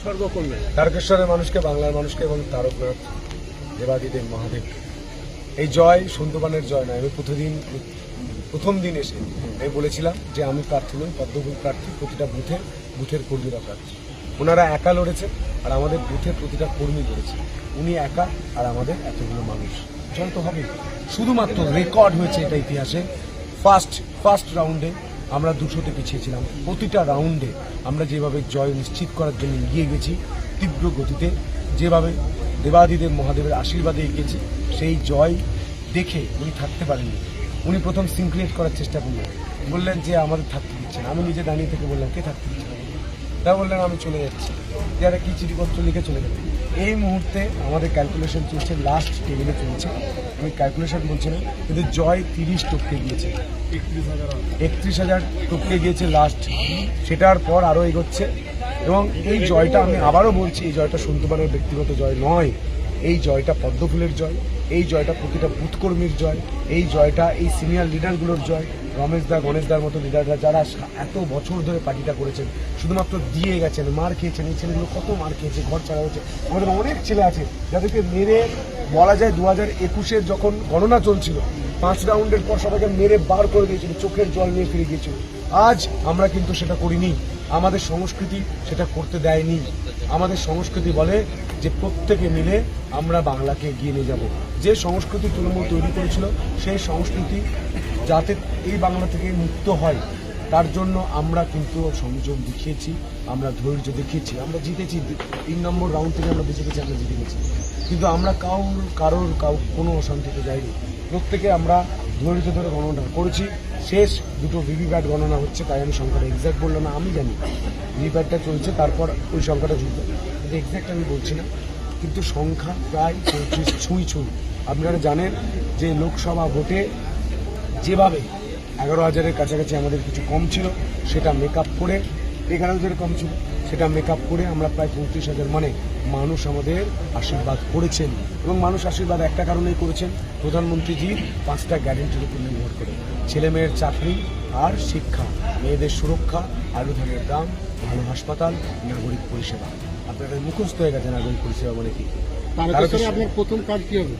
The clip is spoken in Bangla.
উৎসর্গ করবেন? তারকেশ্বরের মানুষকে, বাংলার মানুষকে এবং তারকনাথ দেবাদিদেব মহাদেব। এই জয় সন্তুবানের জয় নয়। আমি প্রথম দিন এসে আমি বলেছিলাম যে আমি প্রার্থী নই, পদ্মফুল প্রার্থী। প্রতিটা বুথের কর্মীরা প্রার্থী। ওনারা একা লড়েছে আর আমাদের বুথের প্রতিটা কর্মী লড়েছে। উনি একা আর আমাদের এতগুলো মানুষ। জয় তো হবে। শুধুমাত্র রেকর্ড হয়েছে এটা ইতিহাসে। ফার্স্ট রাউন্ডে আমরা 200-তে পিছিয়েছিলাম। প্রতিটা রাউন্ডে আমরা যেভাবে জয় নিশ্চিত করার জন্য এগিয়ে গেছি, তীব্র গতিতে যেভাবে দেবাদিদেব মহাদেবের আশীর্বাদে এগিয়েছি, সেই জয় দেখে উনি থাকতে পারেননি। উনি প্রথম সিনক্রিয়েট করার চেষ্টা করলেন, বললেন যে আমাদের থাকতে দিচ্ছে না। আমি নিজে দাঁড়িয়ে থেকে বললাম, কে থাকতে দিচ্ছে না? তা বললেন আমি চলে যাচ্ছি। যারা কি চিঠিপত্র লিখে চলে গেলেন। এই মুহূর্তে আমাদের ক্যালকুলেশন চলছে, লাস্ট টেবিলে চলছে। আমি ক্যালকুলেশন বলছি না, কিন্তু জয় 30 টপকে গিয়েছে, 31,000 টপকে গিয়েছে লাস্ট। সেটার পর আরও এগোচ্ছে। এবং এই জয়টা আমি আবারও বলছি, এই জয়টা সন্তুবানের ব্যক্তিগত জয় নয়। এই জয়টা পদ্মফুলের জয়, এই জয়টা প্রতিটা বুথকর্মীর জয়, এই জয়টা এই সিনিয়র লিডারগুলোর জয়। রমেশ দা, গণেশ দার মতো লিডাররা যারা এত বছর ধরে পার্টিটা করেছেন, শুধুমাত্র দিয়ে গেছেন, মার খেয়েছেন। এই ছেলেগুলো কত মার খেয়েছে, ঘর ছাড়া হয়েছে। আমাদের অনেক ছেলে আছে যাদেরকে মেরে, বলা যায় 2021-এর যখন গণনা চলছিল, 5 রাউন্ডের পর সবাইকে মেরে বার করে দিয়েছিল, চোখের জল নিয়ে ফিরে গিয়েছিল। আজ আমরা কিন্তু সেটা করিনি। আমাদের সংস্কৃতি সেটা করতে দেয়নি। আমাদের সংস্কৃতি বলে যে প্রত্যেকে মিলে আমরা বাংলাকে এগিয়ে নিয়ে যাব। যে সংস্কৃতি তৃণমূল তৈরি করেছিল, সেই সংস্কৃতি যাতে এই বাংলা থেকে মুক্ত হয়, তার জন্য আমরা কিন্তু সংযম দেখিয়েছি, আমরা ধৈর্য দেখিয়েছি। আমরা জিতেছি 3 নম্বর রাউন্ড থেকে আমরা বেঁচে গেছি, আমরা জিতে গেছি। কিন্তু আমরা কারোর কোনো অশান্তিতে যাইনি। প্রত্যেকে আমরা ধৈর্য ধরে গণনা করেছি। শেষ দুটো ভিভিপ্যাট গণনা হচ্ছে, তাই আমি সংখ্যাটা এক্স্যাক্ট বললাম না। আমি জানি ভিভিপ্যাটটা চলছে, তারপর ওই সংখ্যাটা জুটবে, কিন্তু এক্স্যাক্ট আমি বলছি না। কিন্তু সংখ্যা প্রায় 34 ছুঁই। আপনারা জানেন যে লোকসভা ভোটে যেভাবে 11,000-এর কাছাকাছি আমাদের কিছু কম ছিল, সেটা মেকআপ করে 11,000 কম ছিল, সেটা মেকআপ করে আমরা প্রায় 35,000। মানে মানুষ আমাদের আশীর্বাদ করেছেন। এবং মানুষ আশীর্বাদ একটা কারণেই করেছেন, প্রধানমন্ত্রীজির 5টা গ্যারেন্টির উপর নির্ভর করে। ছেলেমেয়ের চাকরি আর শিক্ষা, মেয়েদের সুরক্ষা, আলু ধানের দাম, ভালো হাসপাতাল, নাগরিক পরিষেবা। আপনাদের মুখস্থ হয়ে গেছে নাগরিক পরিষেবা মানে কি। তারকেশ্বরে আপনার প্রথম কাজ কি হবে?